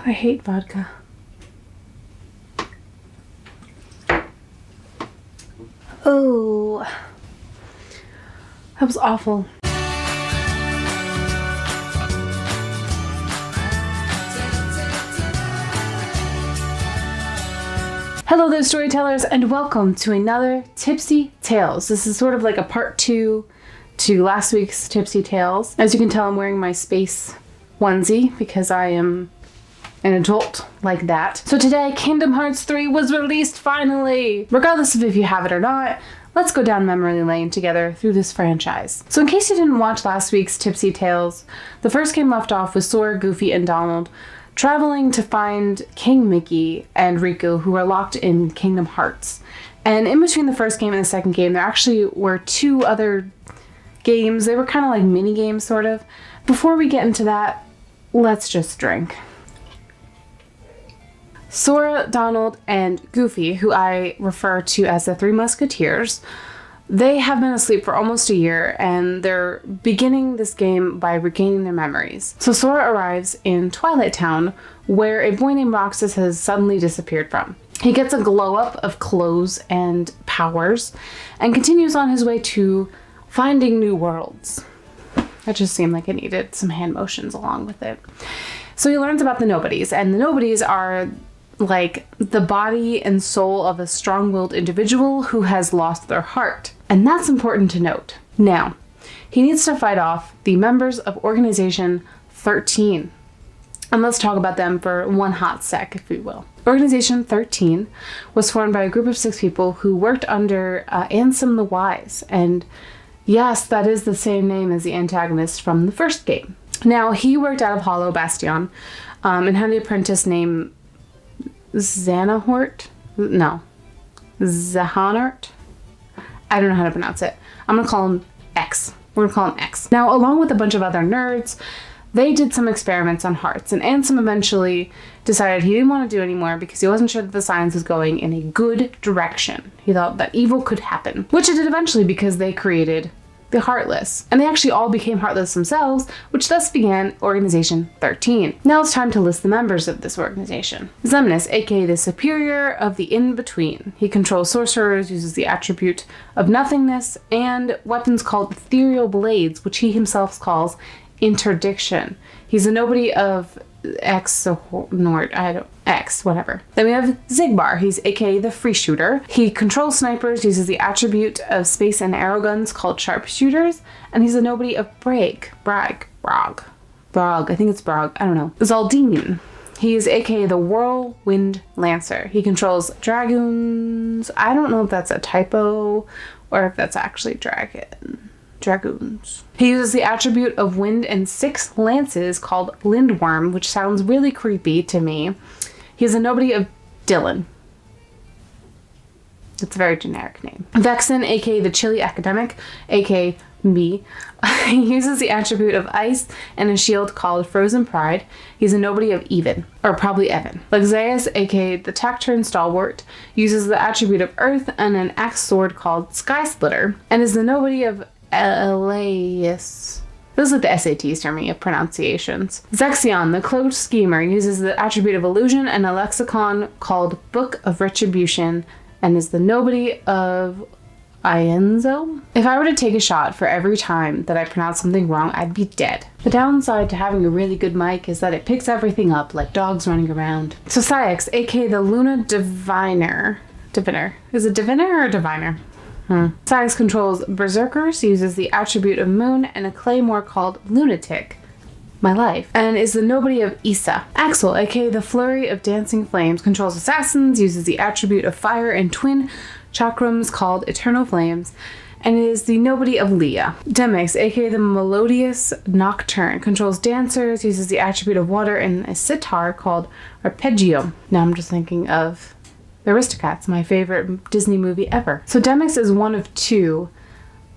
I hate vodka. Oh, that was awful. Hello there, storytellers, and welcome to another Tipsy Tales. This is sort of like a part 2 to last week's Tipsy Tales. As you can tell, I'm wearing my space onesie because I am an adult like that. So today, Kingdom Hearts 3 was released finally! Regardless of if you have it or not, let's go down memory lane together through this franchise. So in case you didn't watch last week's Tipsy Tales, the first game left off with Sora, Goofy, and Donald traveling to find King Mickey and Riku, who are locked in Kingdom Hearts. And in between the first game and the second game, there actually were 2 other games. They were kind of like mini games, sort of. Before we get into that, let's just drink. Sora, Donald, and Goofy, who I refer to as the Three Musketeers, they have been asleep for almost a year, and they're beginning this game by regaining their memories. So Sora arrives in Twilight Town, where a boy named Roxas has suddenly disappeared from. He gets a glow-up of clothes and powers, and continues on his way to finding new worlds. That just seemed like it needed some hand motions along with it. So he learns about the Nobodies, and the Nobodies are like the body and soul of a strong-willed individual who has lost their heart. And that's important to note. Now, he needs to fight off the members of Organization 13. And let's talk about them for one hot sec, if we will. Organization 13 was formed by a group of 6 people who worked under Ansem the Wise. And yes, that is the same name as the antagonist from the first game. Now, he worked out of Hollow Bastion and had an apprentice named Xanahort? No. Zahanart? I don't know how to pronounce it. I'm going to call him X. We're going to call him X. Now, along with a bunch of other nerds, they did some experiments on hearts, and Ansem eventually decided he didn't want to do anymore because he wasn't sure that the science was going in a good direction. He thought that evil could happen, which it did eventually because they created the Heartless. And they actually all became Heartless themselves, which thus began Organization 13. Now it's time to list the members of this organization. Xemnas, aka the Superior of the In-Between. He controls sorcerers, uses the attribute of nothingness, and weapons called ethereal blades, which he himself calls interdiction. He's a nobody of X, whatever. Then we have Xigbar. He's aka the Free Shooter. He controls snipers, uses the attribute of space and arrow guns called Sharpshooters, and he's a nobody of Brag. I think it's Brag. I don't know. Zaldine. He is aka the Whirlwind Lancer. He controls dragoons. I don't know if that's a typo or if that's actually dragoons. He uses the attribute of wind and 6 lances called Lindworm, which sounds really creepy to me. He's a nobody of Dylan. It's a very generic name. Vexen, aka the Chilly Academic, aka me. He uses the attribute of ice and a shield called Frozen Pride. He's a nobody of Even, or probably Evan. Lexaeus, aka the Tacturn Stalwart, uses the attribute of earth and an axe sword called Sky Splitter, and is the nobody of Elias. Those are the SATs for me of pronunciations. Zexion, the Cloaked Schemer, uses the attribute of illusion and a lexicon called Book of Retribution, and is the nobody of Ienzo. If I were to take a shot for every time that I pronounce something wrong, I'd be dead. The downside to having a really good mic is that it picks everything up like dogs running around. So Saix, aka the Luna Diviner. Is it Diviner or Diviner? Saix controls Berserkers, uses the attribute of Moon and a claymore called Lunatic, my life, and is the nobody of Issa. Axel, aka the Flurry of Dancing Flames, controls assassins, uses the attribute of fire and twin chakrams called Eternal Flames, and is the nobody of Leah. Demix, aka the Melodious Nocturne, controls dancers, uses the attribute of water and a sitar called Arpeggio. Now I'm just thinking of The Aristocats, my favorite Disney movie ever. So Demix is one of 2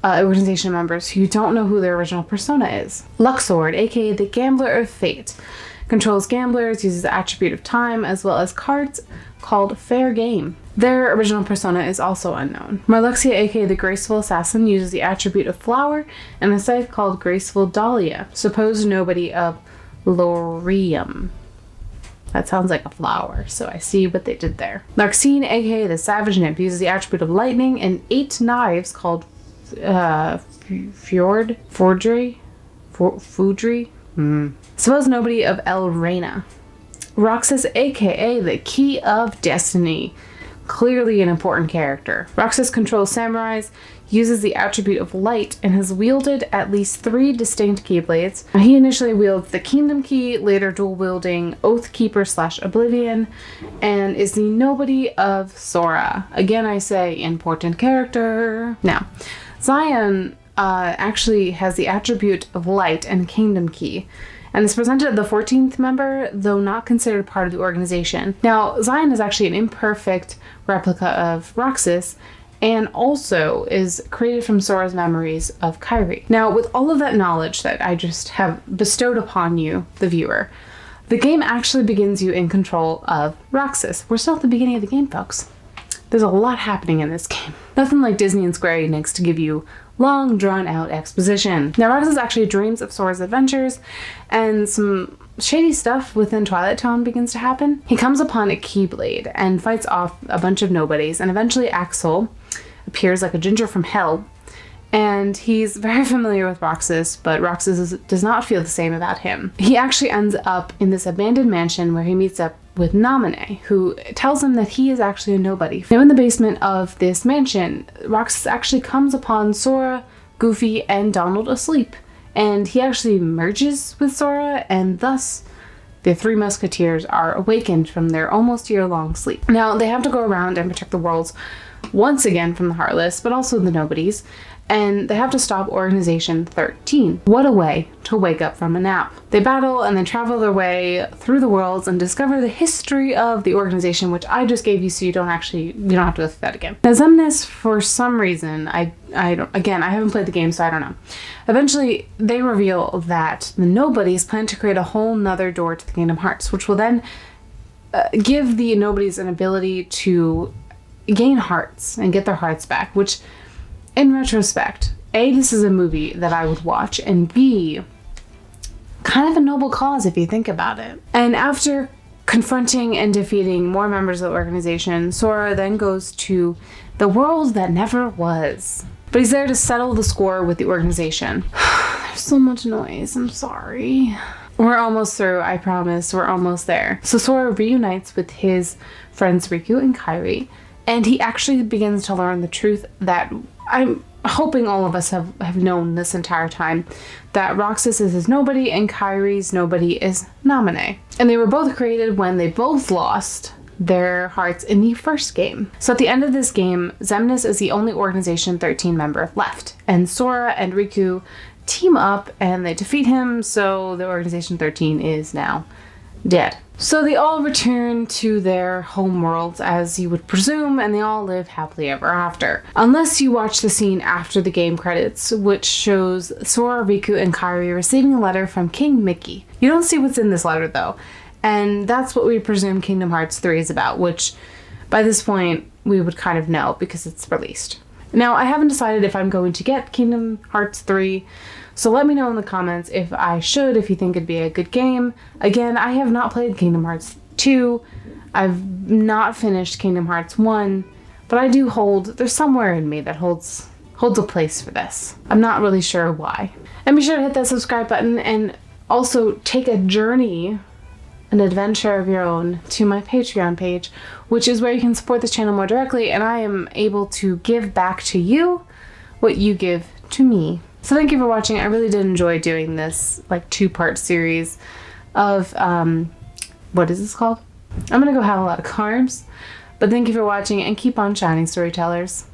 organization members who don't know who their original persona is. Luxord, aka the Gambler of Fate, controls gamblers, uses the attribute of time, as well as cards called Fair Game. Their original persona is also unknown. Marluxia, aka the Graceful Assassin, uses the attribute of flower and a scythe called Graceful Dahlia, supposed nobody of Lorium. That sounds like a flower, so I see what they did there. Larxene, aka the Savage Nymph, uses the attribute of lightning and 8 knives called Foudry. Supposed nobody of El Reina. Roxas, aka the Key of Destiny. Clearly an important character. Roxas controls samurais, uses the attribute of light, and has wielded at least 3 distinct keyblades. He initially wields the Kingdom Key, later dual-wielding Oathkeeper / Oblivion, and is the nobody of Sora. Again, I say important character. Now, Zion actually has the attribute of light and Kingdom Key, and is presented as the 14th member, though not considered part of the organization. Now, Zion is actually an imperfect replica of Roxas, and also is created from Sora's memories of Kairi. Now, with all of that knowledge that I just have bestowed upon you, the viewer, the game actually begins you in control of Roxas. We're still at the beginning of the game, folks. There's a lot happening in this game. Nothing like Disney and Square Enix to give you long, drawn-out exposition. Now, Roxas actually dreams of Sora's adventures, and some shady stuff within Twilight Town begins to happen. He comes upon a Keyblade and fights off a bunch of nobodies, and eventually Axel appears like a ginger from hell, and he's very familiar with Roxas, but Roxas does not feel the same about him. He actually ends up in this abandoned mansion where he meets up with Naminé, who tells him that he is actually a nobody. Now, in the basement of this mansion, Roxas actually comes upon Sora, Goofy, and Donald asleep, and he actually merges with Sora, and thus the 3 Musketeers are awakened from their almost year-long sleep. Now, they have to go around and protect the worlds once again from the Heartless, but also the nobodies, and they have to stop Organization 13. What a way to wake up from a nap. They battle and then travel their way through the worlds and discover the history of the organization, which I just gave you so you don't have to go through that again. Now, Xemnas, for some reason, I haven't played the game, so I don't know. Eventually, they reveal that the nobodies plan to create a whole nother door to the Kingdom Hearts, which will then give the nobodies an ability to gain hearts and get their hearts back, which, in retrospect, A, this is a movie that I would watch, and B, kind of a noble cause if you think about it. And after confronting and defeating more members of the organization, Sora then goes to the world that never was. But he's there to settle the score with the organization. There's so much noise, I'm sorry. We're almost through, I promise, we're almost there. So Sora reunites with his friends Riku and Kairi, and he actually begins to learn the truth that I'm hoping all of us have known this entire time, that Roxas is his nobody and Kairi's nobody is Naminé. And they were both created when they both lost their hearts in the first game. So at the end of this game, Xemnas is the only Organization 13 member left, and Sora and Riku team up and they defeat him, so the Organization 13 is now dead. So they all return to their home worlds, as you would presume, and they all live happily ever after. Unless you watch the scene after the game credits, which shows Sora, Riku, and Kairi receiving a letter from King Mickey. You don't see what's in this letter, though, and that's what we presume Kingdom Hearts 3 is about, which by this point we would kind of know because it's released. Now, I haven't decided if I'm going to get Kingdom Hearts 3, so let me know in the comments if I should, if you think it'd be a good game. Again, I have not played Kingdom Hearts 2. I've not finished Kingdom Hearts 1, but I do there's somewhere in me that holds a place for this. I'm not really sure why. And be sure to hit that subscribe button and also take a journey, an adventure of your own, to my Patreon page, which is where you can support this channel more directly, and I am able to give back to you what you give to me. So thank you for watching. I really did enjoy doing this like 2-part series of what is this called? I'm gonna go have a lot of carbs, but thank you for watching and keep on shining, storytellers.